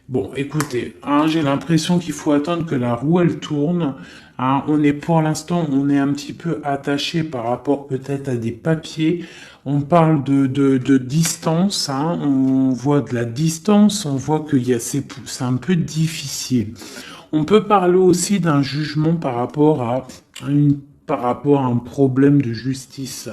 Bon, écoutez, hein, j'ai l'impression qu'il faut attendre que la roue elle tourne. Hein, on est pour l'instant, on est un petit peu attaché par rapport peut-être à des papiers. On parle de distance, hein, on voit de la distance, on voit qu'il y a c'est un peu difficile. On peut parler aussi d'un jugement par rapport à un problème de justice.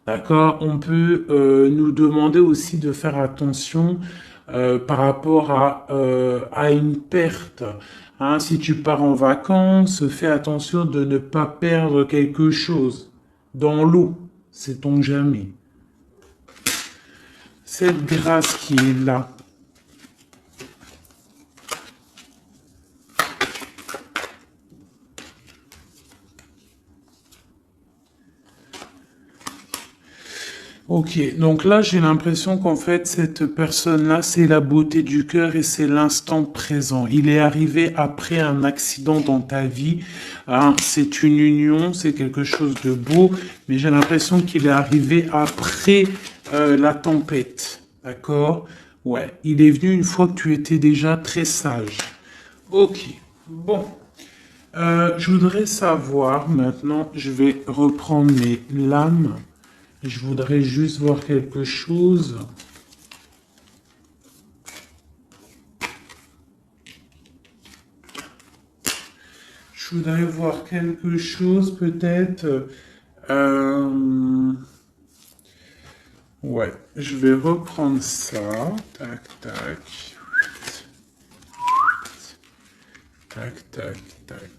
D'accord? On peut nous demander aussi de faire attention par rapport à une perte. Hein, si tu pars en vacances, fais attention de ne pas perdre quelque chose dans l'eau. Sait-on jamais. Cette grâce qui est là. Ok, donc là j'ai l'impression qu'en fait cette personne-là c'est la beauté du cœur et c'est l'instant présent. Il est arrivé après un accident dans ta vie, hein, c'est une union, c'est quelque chose de beau, mais j'ai l'impression qu'il est arrivé après la tempête, d'accord? Ouais, il est venu une fois que tu étais déjà très sage. Ok, bon. Je voudrais savoir maintenant, je vais reprendre mes lames. Je voudrais juste voir quelque chose. Je voudrais voir quelque chose peut-être. Ouais, je vais reprendre ça. Tac, tac. Tac, tac, tac.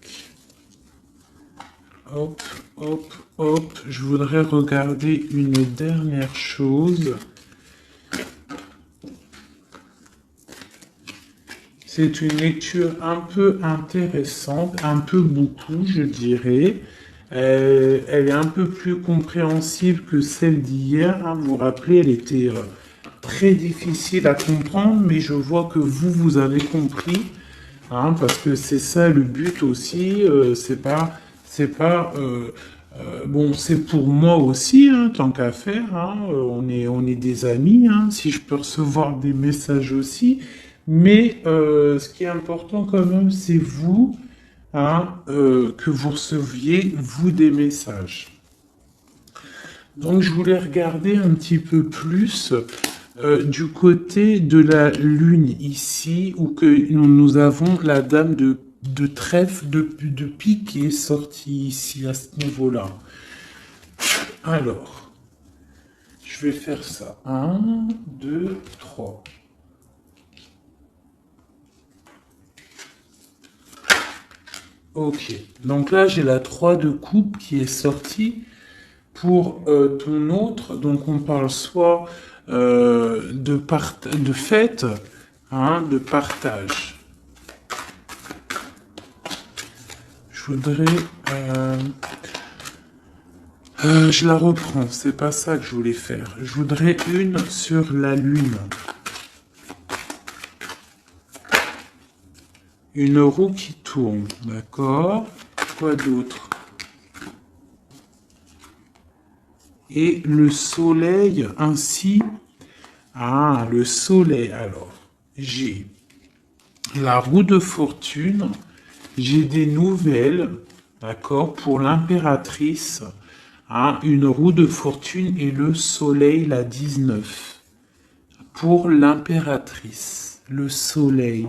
Hop, hop, hop. Je voudrais regarder une dernière chose. C'est une lecture un peu intéressante, un peu beaucoup, je dirais. Elle est un peu plus compréhensible que celle d'hier. Hein. Vous vous rappelez, elle était très difficile à comprendre, mais je vois que vous avez compris. Hein, parce que c'est ça le but aussi. Bon, c'est pour moi aussi, hein, tant qu'à faire. Hein, on est des amis. Hein, si je peux recevoir des messages aussi. Mais ce qui est important quand même, c'est vous, hein, que vous receviez, vous, des messages. Donc je voulais regarder un petit peu plus du côté de la Lune ici, où que nous avons la dame de trèfle, de pique qui est sortie ici à ce niveau-là. Alors, je vais faire ça. 1, 2, 3. Ok, donc là j'ai la 3 de coupe qui est sortie. Pour ton autre, donc on parle soit de fête, hein, de partage. Je voudrais... je la reprends, c'est pas ça que je voulais faire. Je voudrais une sur la Lune. Une roue qui tourne, d'accord? Quoi d'autre? Et le soleil ainsi. Ah, le soleil. Alors, j'ai la roue de fortune. J'ai des nouvelles, d'accord, pour l'impératrice. Hein, une roue de fortune et le soleil, la 19. Pour l'impératrice, le soleil.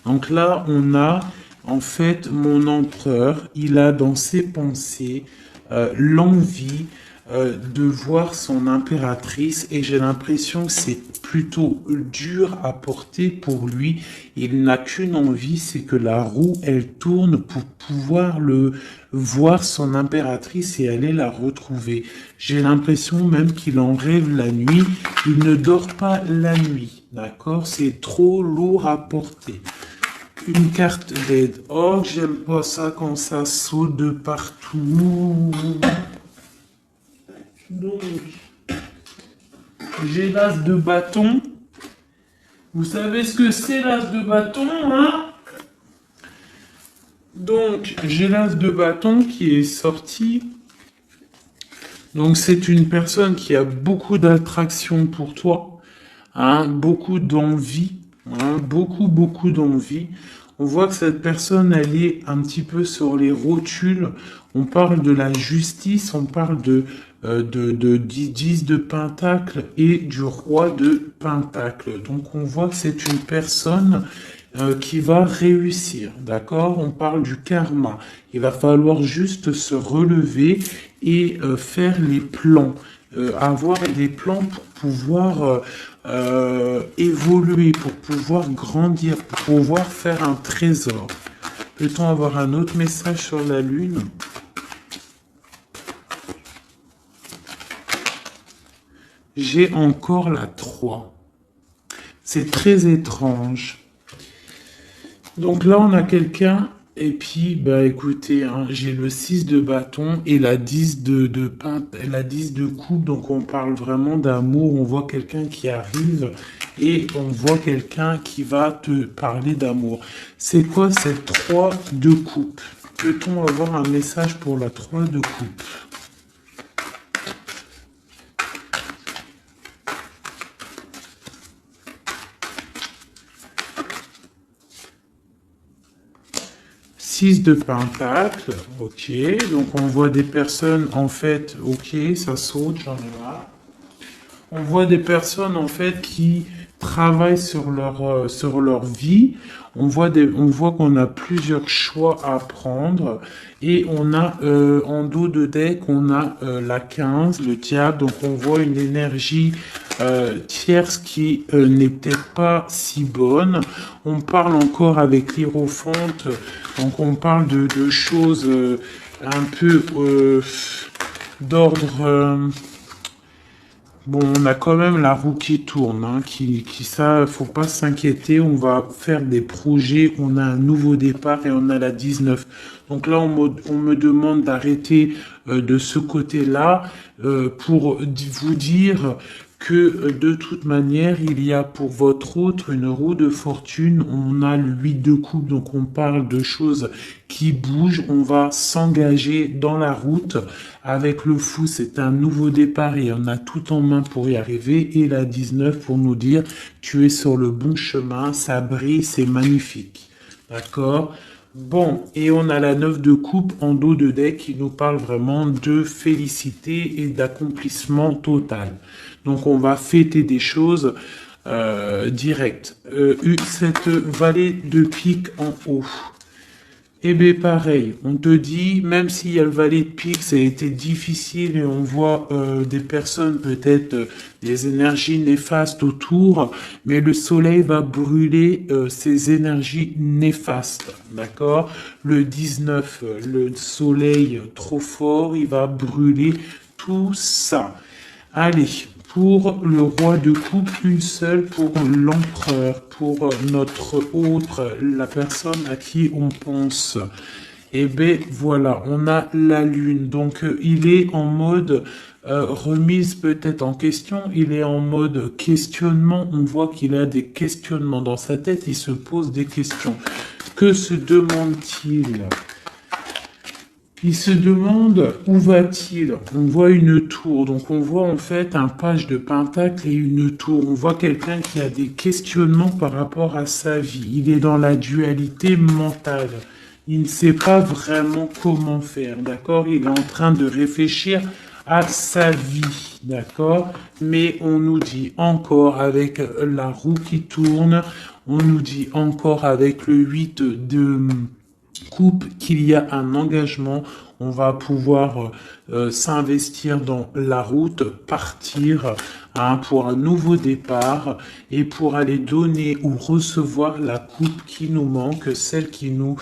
Donc là, on a en fait mon empereur, il a dans ses pensées l'envie de voir son impératrice et j'ai l'impression que c'est plutôt dur à porter pour lui. Il n'a qu'une envie, c'est que la roue, elle tourne pour pouvoir voir son impératrice et aller la retrouver. J'ai l'impression même qu'il en rêve la nuit. Il ne dort pas la nuit, d'accord? C'est trop lourd à porter. Une carte d'aide. Oh, j'aime pas ça quand ça saute de partout. Donc, j'ai l'as de bâton. Vous savez ce que c'est l'as de bâton, hein? Donc, j'ai l'as de bâton qui est sorti. Donc, c'est une personne qui a beaucoup d'attraction pour toi, hein, beaucoup d'envie, hein, beaucoup d'envie. On voit que cette personne, elle est un petit peu sur les rotules. On parle de la justice, on parle de 10 de Pentacle et du roi de Pentacle. Donc on voit que c'est une personne qui va réussir, d'accord? On parle du karma. Il va falloir juste se relever et faire les plans, avoir des plans pour pouvoir évoluer, pour pouvoir grandir, pour pouvoir faire un trésor. Peut-on avoir un autre message sur la lune? J'ai encore la 3. C'est très étrange. Donc là, on a quelqu'un, et puis, bah écoutez, hein, j'ai le 6 de bâton et la 10 la 10 de coupe, donc on parle vraiment d'amour, on voit quelqu'un qui arrive et on voit quelqu'un qui va te parler d'amour. C'est quoi cette 3 de coupe? Peut-on avoir un message pour la 3 de coupe? Six de Pentacle, ok, donc on voit des personnes, en fait, ok, ça saute, j'en ai marre. On voit des personnes, en fait, qui travaillent sur leur vie. On voit qu'on a plusieurs choix à prendre. Et on a, en dos de deck, on a la 15, le diable. Donc on voit une énergie tierce qui n'est peut-être pas si bonne. On parle encore avec l'Hiérophante. Donc on parle de choses un peu d'ordre... Bon, on a quand même la roue qui tourne, hein, ça, faut pas s'inquiéter, on va faire des projets, on a un nouveau départ et on a la 19. Donc là, on me demande d'arrêter de ce côté-là pour vous dire que de toute manière, il y a pour votre autre une roue de fortune, on a le 8 de coupe, donc on parle de choses qui bougent, on va s'engager dans la route. Avec le fou, c'est un nouveau départ et on a tout en main pour y arriver. Et la 19 pour nous dire, tu es sur le bon chemin, ça brille, c'est magnifique. D'accord? Bon, et on a la 9 de coupe en dos de deck qui nous parle vraiment de félicité et d'accomplissement total. Donc on va fêter des choses directes. Cette vallée de pique en haut. Eh bien pareil, on te dit, même s'il y a le valet de pique, ça a été difficile et on voit des personnes, peut-être des énergies néfastes autour, mais le soleil va brûler ces énergies néfastes, d'accord? Le 19, le soleil trop fort, il va brûler tout ça. Allez, pour le roi de coupe, une seule pour l'empereur, pour notre autre, la personne à qui on pense. Et ben voilà, on a la lune. Donc il est en mode remise peut-être en question, il est en mode questionnement. On voit qu'il a des questionnements dans sa tête, il se pose des questions. Que se demande-t-il ? Il se demande où va-t-il. On voit une tour, donc on voit en fait un page de pentacle et une tour. On voit quelqu'un qui a des questionnements par rapport à sa vie. Il est dans la dualité mentale. Il ne sait pas vraiment comment faire, d'accord? Il est en train de réfléchir à sa vie, d'accord? Mais on nous dit encore avec la roue qui tourne, On nous dit encore avec le 8 de coupe qu'il y a un engagement. On va pouvoir s'investir dans la route, partir pour un nouveau départ et pour aller donner ou recevoir la coupe qui nous manque, celle qui nous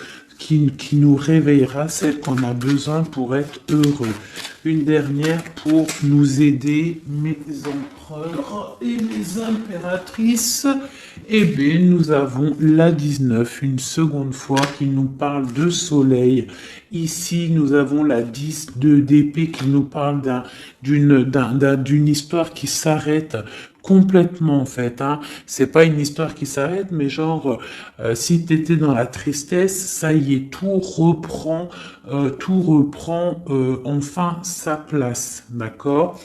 réveillera, celle qu'on a besoin pour être heureux. Une dernière pour nous aider, mes empereurs et mes impératrices. Eh bien, nous avons la 19, une seconde fois, qui nous parle de soleil. Ici, nous avons la 10 d'épée qui nous parle d'une histoire qui s'arrête complètement, en fait. Hein. C'est pas une histoire qui s'arrête, mais genre, si tu étais dans la tristesse, ça y est, tout reprend enfin sa place, d'accord?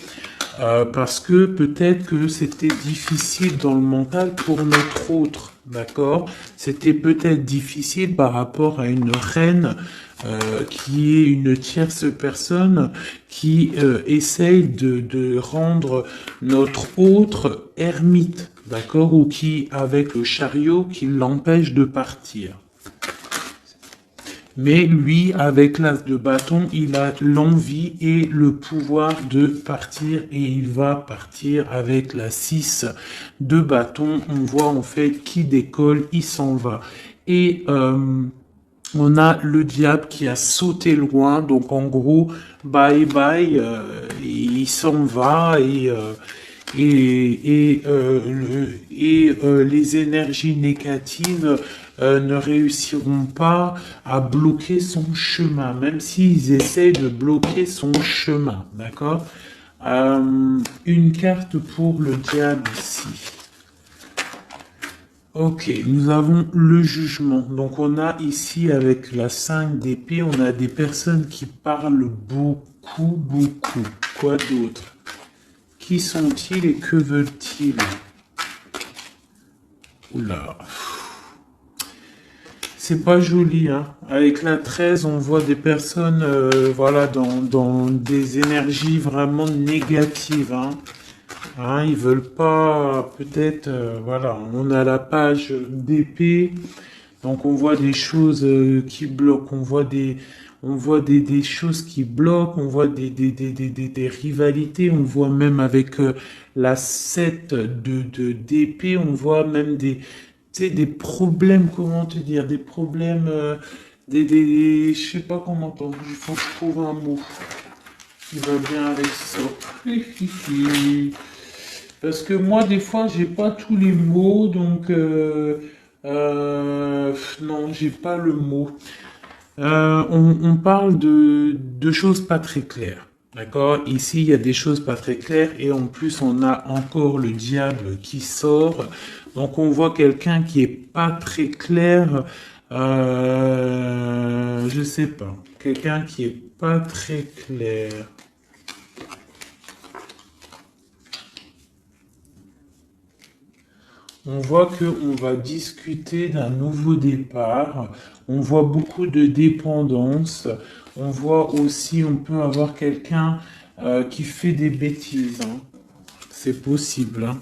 Parce que peut-être que c'était difficile dans le mental pour notre autre, d'accord? C'était peut-être difficile par rapport à une reine qui est une tierce personne qui essaye de rendre notre autre ermite, d'accord? Ou qui, avec le chariot, qui l'empêche de partir. Mais lui, avec l'as de bâton, il a l'envie et le pouvoir de partir et il va partir avec la 6 de bâton. On voit en fait qui décolle, il s'en va. Et on a le diable qui a sauté loin, donc en gros, bye bye, il s'en va les énergies négatives ne réussiront pas à bloquer son chemin, même s'ils essayent de bloquer son chemin, d'accord? Une carte pour le diable ici. Ok, nous avons le jugement. Donc on a ici avec la 5 d'épée, on a des personnes qui parlent beaucoup. Quoi d'autre? Qui sont-ils et que veulent-ils? Oula. C'est pas joli, hein. Avec la 13, on voit des personnes, voilà, dans des énergies vraiment négatives, hein. Hein, ils veulent pas, peut-être, voilà, on a la page d'épée, donc on voit des choses qui bloquent, on voit des choses qui bloquent, on voit des rivalités, on voit même avec la 7 d'épée, on voit même tu sais, des problèmes, comment te dire, des problèmes, je sais pas comment t'en, il faut que je trouve un mot qui va bien avec ça. Parce que moi, des fois, j'ai pas tous les mots, donc non, j'ai pas le mot. On parle de choses pas très claires. D'accord? Ici, il y a des choses pas très claires et en plus, on a encore le diable qui sort. Donc, on voit quelqu'un qui est pas très clair. Je sais pas. Quelqu'un qui est pas très clair. On voit qu'on va discuter d'un nouveau départ. On voit beaucoup de dépendance. On voit aussi, on peut avoir quelqu'un qui fait des bêtises. Hein. C'est possible. Hein.